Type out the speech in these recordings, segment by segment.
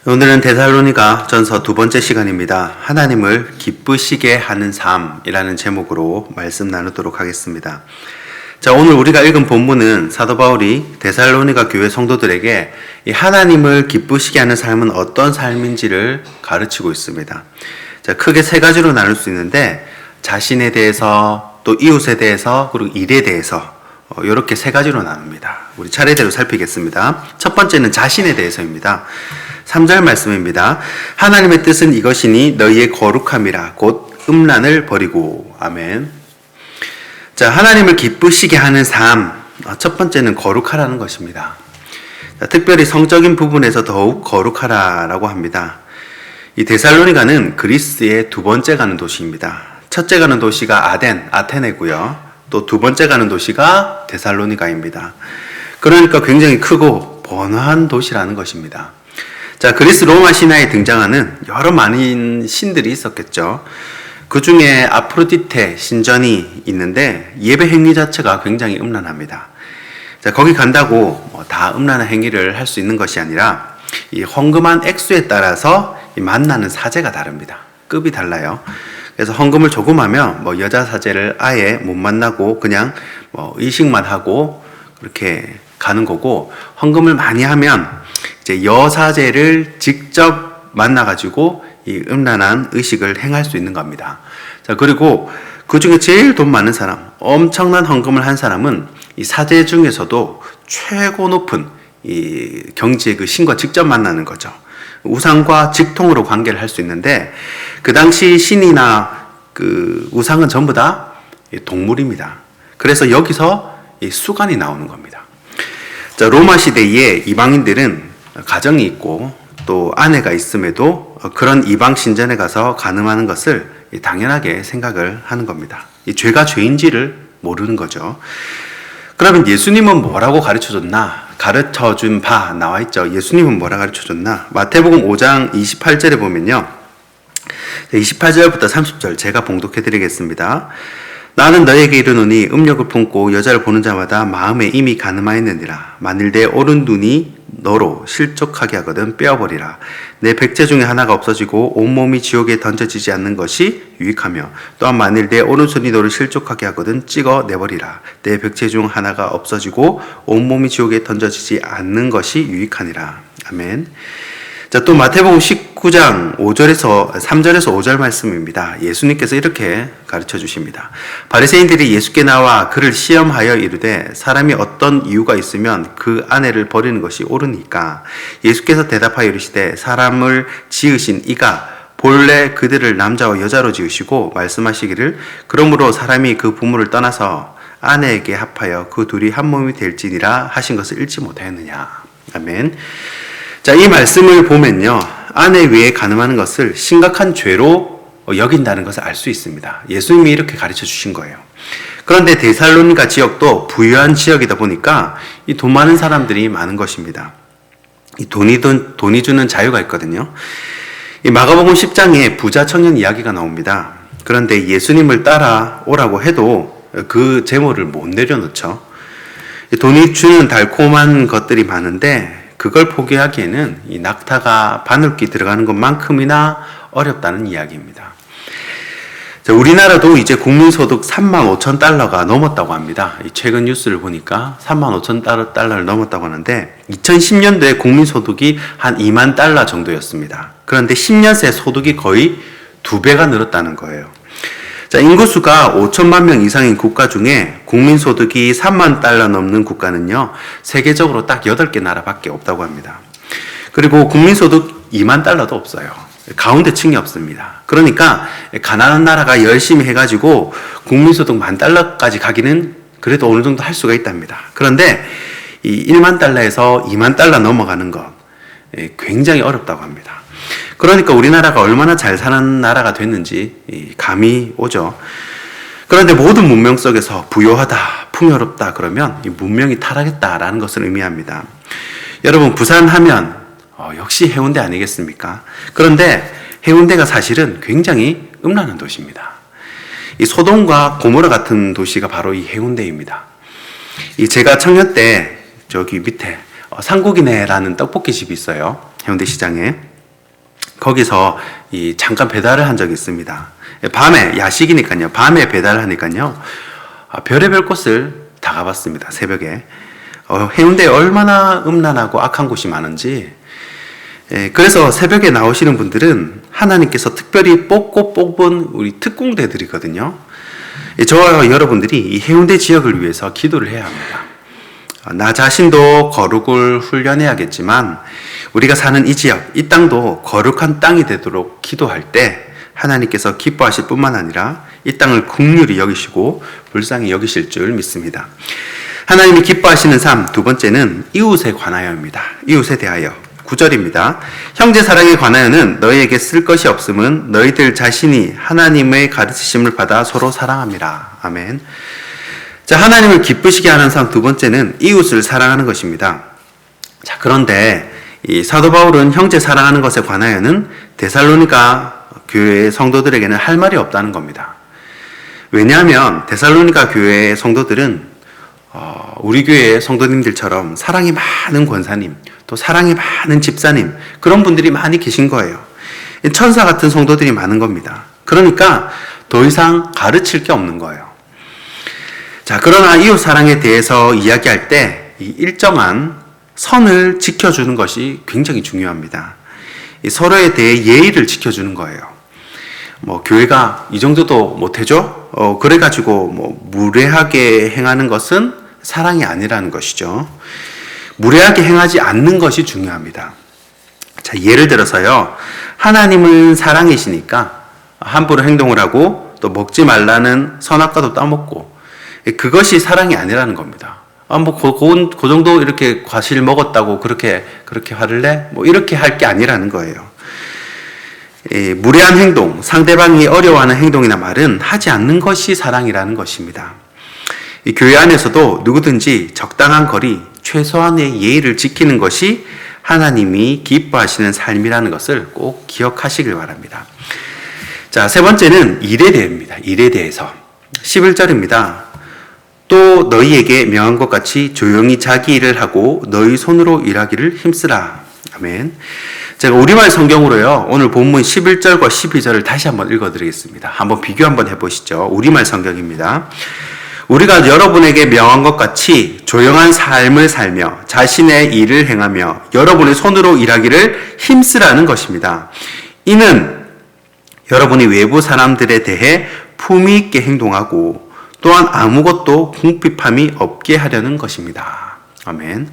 오늘은 데살로니가 전서 두 번째 시간입니다. 하나님을 기쁘시게 하는 삶이라는 제목으로 말씀 나누도록 하겠습니다. 자, 오늘 우리가 읽은 본문은 사도 바울이 데살로니가 교회 성도들에게 이 하나님을 기쁘시게 하는 삶은 어떤 삶인지를 가르치고 있습니다. 자, 크게 세 가지로 나눌 수 있는데 자신에 대해서 또 이웃에 대해서 그리고 일에 대해서 이렇게 세 가지로 나눕니다. 우리 차례대로 살피겠습니다. 첫 번째는 자신에 대해서입니다. 3절 말씀입니다. 하나님의 뜻은 이것이니 너희의 거룩함이라 곧 음란을 버리고. 아멘. 자, 하나님을 기쁘시게 하는 삶. 첫 번째는 거룩하라는 것입니다. 자, 특별히 성적인 부분에서 더욱 거룩하라라고 합니다. 이 데살로니가는 그리스의 두 번째 가는 도시입니다. 첫째 가는 도시가 아테네고요. 또 두 번째 가는 도시가 데살로니가입니다. 그러니까 굉장히 크고 번화한 도시라는 것입니다. 자, 그리스 로마 신화에 등장하는 여러 많은 신들이 있었겠죠. 그 중에 아프로디테 신전이 있는데 예배 행위 자체가 굉장히 음란합니다. 자, 거기 간다고 다 음란한 행위를 할 수 있는 것이 아니라 이 헌금한 액수에 따라서 만나는 사제가 다릅니다. 급이 달라요. 그래서 헌금을 조금 하면 여자 사제를 아예 못 만나고 그냥 의식만 하고 그렇게 가는 거고, 헌금을 많이 하면 이제 여사제를 직접 만나가지고 이 음란한 의식을 행할 수 있는 겁니다. 자, 그리고 그 중에 제일 돈 많은 사람, 엄청난 헌금을 한 사람은 이 사제 중에서도 최고 높은 이 경지의 그 신과 직접 만나는 거죠. 우상과 직통으로 관계를 할 수 있는데, 그 당시 신이나 그 우상은 전부 다 동물입니다. 그래서 여기서 이 수간이 나오는 겁니다. 자, 로마 시대에 이방인들은 가정이 있고 또 아내가 있음에도 그런 이방 신전에 가서 간음하는 것을 당연하게 생각을 하는 겁니다. 이 죄가 죄인지를 모르는 거죠. 그러면 예수님은 뭐라고 가르쳐줬나? 가르쳐준 바 나와 있죠. 예수님은 뭐라 가르쳐줬나? 마태복음 5장 28절에 보면요, 28절부터 30절 제가 봉독해 드리겠습니다. 나는 너에게 이르노니 음욕을 품고 여자를 보는 자마다 마음에 이미 간음하였느니라. 만일 내 오른 눈이 너로 실족하게 하거든 빼어버리라. 내 백제 중에 하나가 없어지고 온몸이 지옥에 던져지지 않는 것이 유익하며, 또한 만일 내 오른손이 너를 실족하게 하거든 찍어 내버리라. 내 백제 중 하나가 없어지고 온몸이 지옥에 던져지지 않는 것이 유익하니라. 아멘. 자, 또 마태복음 19장 3절에서 5절 말씀입니다. 예수님께서 이렇게 가르쳐 주십니다. 바리새인들이 예수께 나와 그를 시험하여 이르되 사람이 어떤 이유가 있으면 그 아내를 버리는 것이 옳으니까. 예수께서 대답하여 이르시되 사람을 지으신 이가 본래 그들을 남자와 여자로 지으시고 말씀하시기를 그러므로 사람이 그 부모를 떠나서 아내에게 합하여 그 둘이 한 몸이 될지니라 하신 것을 읽지 못하였느냐. 아멘. 자, 이 말씀을 보면요, 아내 외에 간음하는 것을 심각한 죄로 여긴다는 것을 알 수 있습니다. 예수님이 이렇게 가르쳐 주신 거예요. 그런데 데살로니가 지역도 부유한 지역이다 보니까 이 돈 많은 사람들이 많은 것입니다. 이 돈이 주는 자유가 있거든요. 이 마가복음 10장에 부자 청년 이야기가 나옵니다. 그런데 예수님을 따라오라고 해도 그 재물을 못 내려놓죠. 돈이 주는 달콤한 것들이 많은데 그걸 포기하기에는 이 낙타가 바늘귀 들어가는 것만큼이나 어렵다는 이야기입니다. 자, 우리나라도 이제 국민소득 35,000달러가 넘었다고 합니다. 최근 뉴스를 보니까 35,000달러를 넘었다고 하는데 2010년도에 국민소득이 한 2만 달러 정도였습니다. 그런데 10년 새 소득이 거의 2배가 늘었다는 거예요. 자, 인구수가 5천만 명 이상인 국가 중에 국민소득이 3만 달러 넘는 국가는요, 세계적으로 딱 8개 나라밖에 없다고 합니다. 그리고 국민소득 2만 달러도 없어요. 가운데층이 없습니다. 그러니까 가난한 나라가 열심히 해가지고 국민소득 10,000달러까지 가기는 그래도 어느 정도 할 수가 있답니다. 그런데 이 1만 달러에서 2만 달러 넘어가는 것 굉장히 어렵다고 합니다. 그러니까 우리나라가 얼마나 잘 사는 나라가 됐는지 감이 오죠. 그런데 모든 문명 속에서 부요하다, 풍요롭다 그러면 이 문명이 타락했다라는 것을 의미합니다. 여러분, 부산 하면 역시 해운대 아니겠습니까? 그런데 해운대가 사실은 굉장히 음란한 도시입니다. 이 소돔과 고모라 같은 도시가 바로 이 해운대입니다. 제가 청년 때 저기 밑에 상국이네라는 떡볶이 집이 있어요. 해운대 시장에. 거기서 잠깐 배달을 한 적이 있습니다. 밤에, 야식이니까요. 밤에 배달을 하니까요. 별의별 곳을 다 가봤습니다. 새벽에. 해운대에 얼마나 음란하고 악한 곳이 많은지. 그래서 새벽에 나오시는 분들은 하나님께서 특별히 뽑은 우리 특공대들이거든요. 저와 여러분들이 이 해운대 지역을 위해서 기도를 해야 합니다. 나 자신도 거룩을 훈련해야겠지만 우리가 사는 이 지역, 이 땅도 거룩한 땅이 되도록 기도할 때 하나님께서 기뻐하실 뿐만 아니라 이 땅을 긍휼히 여기시고 불쌍히 여기실 줄 믿습니다. 하나님이 기뻐하시는 삶, 두 번째는 이웃에 관하여입니다. 이웃에 대하여. 9절입니다. 형제 사랑에 관하여는 너희에게 쓸 것이 없음은 너희들 자신이 하나님의 가르치심을 받아 서로 사랑함이라. 아멘. 자, 하나님을 기쁘시게 하는 삶 두 번째는 이웃을 사랑하는 것입니다. 자, 그런데 이 사도 바울은 형제 사랑하는 것에 관하여는 데살로니가 교회의 성도들에게는 할 말이 없다는 겁니다. 왜냐하면 데살로니가 교회의 성도들은 우리 교회의 성도님들처럼 사랑이 많은 권사님, 또 사랑이 많은 집사님, 그런 분들이 많이 계신 거예요. 천사 같은 성도들이 많은 겁니다. 그러니까 더 이상 가르칠 게 없는 거예요. 자, 그러나 이웃 사랑에 대해서 이야기할 때 이 일정한 선을 지켜주는 것이 굉장히 중요합니다. 서로에 대해 예의를 지켜주는 거예요. 교회가 이 정도도 못해줘? 그래가지고 무례하게 행하는 것은 사랑이 아니라는 것이죠. 무례하게 행하지 않는 것이 중요합니다. 자, 예를 들어서요. 하나님은 사랑이시니까 함부로 행동을 하고 또 먹지 말라는 선악과도 따먹고 그것이 사랑이 아니라는 겁니다. 그 정도 이렇게 과실 먹었다고 그렇게 화를 내? 이렇게 할 게 아니라는 거예요. 무례한 행동, 상대방이 어려워하는 행동이나 말은 하지 않는 것이 사랑이라는 것입니다. 이 교회 안에서도 누구든지 적당한 거리, 최소한의 예의를 지키는 것이 하나님이 기뻐하시는 삶이라는 것을 꼭 기억하시길 바랍니다. 자, 세 번째는 일에 대해입니다. 일에 대해서. 11절입니다. 또 너희에게 명한 것 같이 조용히 자기 일을 하고 너희 손으로 일하기를 힘쓰라. 아멘. 제가 우리말 성경으로요, 오늘 본문 11절과 12절을 다시 한번 읽어드리겠습니다. 한번 비교 한번 해보시죠. 우리말 성경입니다. 우리가 여러분에게 명한 것 같이 조용한 삶을 살며 자신의 일을 행하며 여러분의 손으로 일하기를 힘쓰라는 것입니다. 이는 여러분이 외부 사람들에 대해 품위 있게 행동하고 또한 아무것도 궁핍함이 없게 하려는 것입니다. 아멘.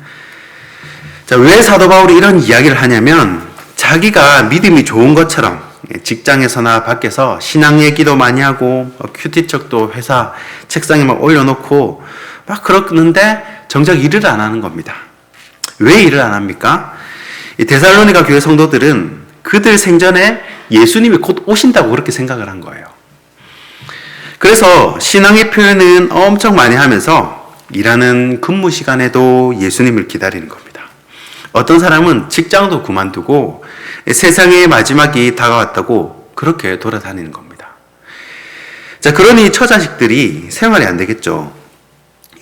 자, 왜 사도 바울이 이런 이야기를 하냐면 자기가 믿음이 좋은 것처럼 직장에서나 밖에서 신앙 얘기도 많이 하고 큐티책도 회사 책상에 막 올려놓고 막 그러는데 정작 일을 안 하는 겁니다. 왜 일을 안 합니까? 이 데살로니가 교회 성도들은 그들 생전에 예수님이 곧 오신다고 그렇게 생각을 한 거예요. 그래서 신앙의 표현은 엄청 많이 하면서 일하는 근무 시간에도 예수님을 기다리는 겁니다. 어떤 사람은 직장도 그만두고 세상의 마지막이 다가왔다고 그렇게 돌아다니는 겁니다. 자, 그러니 처자식들이 생활이 안 되겠죠.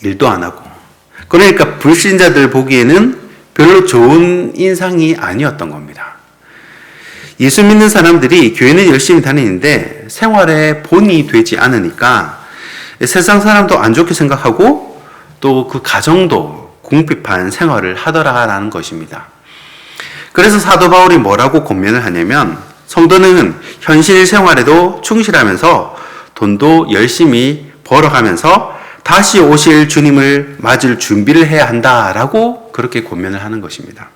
일도 안 하고. 그러니까 불신자들 보기에는 별로 좋은 인상이 아니었던 겁니다. 예수 믿는 사람들이 교회는 열심히 다니는데 생활에 본이 되지 않으니까 세상 사람도 안 좋게 생각하고 또 그 가정도 궁핍한 생활을 하더라라는 것입니다. 그래서 사도 바울이 뭐라고 권면을 하냐면 성도는 현실 생활에도 충실하면서 돈도 열심히 벌어가면서 다시 오실 주님을 맞을 준비를 해야 한다라고 그렇게 권면을 하는 것입니다.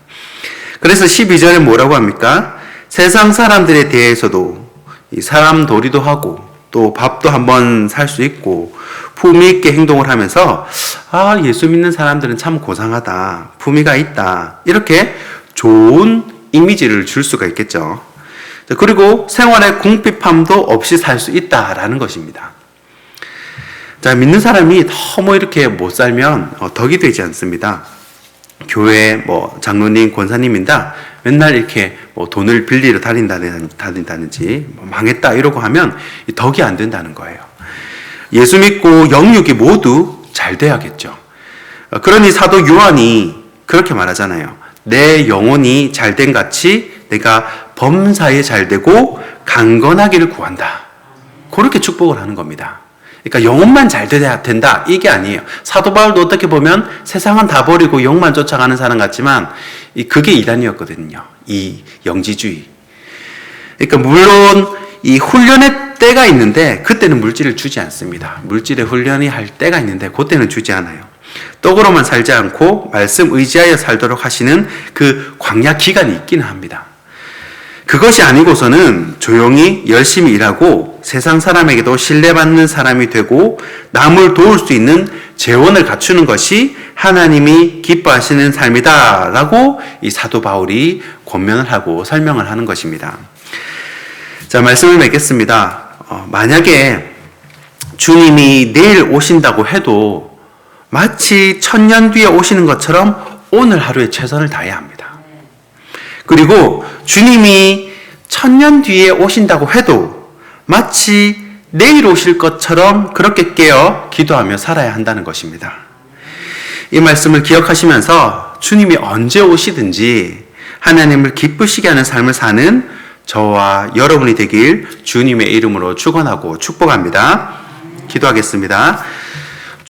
그래서 12절에 뭐라고 합니까? 세상 사람들에 대해서도 사람 도리도 하고 또 밥도 한번 살 수 있고 품위 있게 행동을 하면서 예수 믿는 사람들은 참 고상하다, 품위가 있다, 이렇게 좋은 이미지를 줄 수가 있겠죠. 그리고 생활의 궁핍함도 없이 살 수 있다라는 것입니다. 자, 믿는 사람이 너무 이렇게 못 살면 덕이 되지 않습니다. 교회 장로님, 권사님인다 맨날 이렇게 돈을 빌리러 다닌다든지 망했다 이러고 하면 덕이 안 된다는 거예요. 예수 믿고 영육이 모두 잘 돼야겠죠. 그러니 사도 요한이 그렇게 말하잖아요. 내 영혼이 잘된 같이 내가 범사에 잘되고 강건하기를 구한다. 그렇게 축복을 하는 겁니다. 그러니까 영혼만 잘 돼야 된다 이게 아니에요. 사도 바울도 어떻게 보면 세상은 다 버리고 영만 쫓아가는 사람 같지만 그게 이단이었거든요. 이 영지주의. 그러니까 물론 이 훈련의 때가 있는데 그때는 물질을 주지 않습니다. 물질의 훈련이 할 때가 있는데 그때는 주지 않아요. 떡으로만 살지 않고 말씀 의지하여 살도록 하시는 그 광야 기간이 있기는 합니다. 그것이 아니고서는 조용히 열심히 일하고 세상 사람에게도 신뢰받는 사람이 되고 남을 도울 수 있는 재원을 갖추는 것이 하나님이 기뻐하시는 삶이다 라고 이 사도 바울이 권면을 하고 설명을 하는 것입니다. 자, 말씀을 맺겠습니다. 만약에 주님이 내일 오신다고 해도 마치 1000년 뒤에 오시는 것처럼 오늘 하루에 최선을 다해야 합니다. 그리고 주님이 1000년 뒤에 오신다고 해도 마치 내일 오실 것처럼 그렇게 깨어 기도하며 살아야 한다는 것입니다. 이 말씀을 기억하시면서 주님이 언제 오시든지 하나님을 기쁘시게 하는 삶을 사는 저와 여러분이 되길 주님의 이름으로 축원하고 축복합니다. 기도하겠습니다.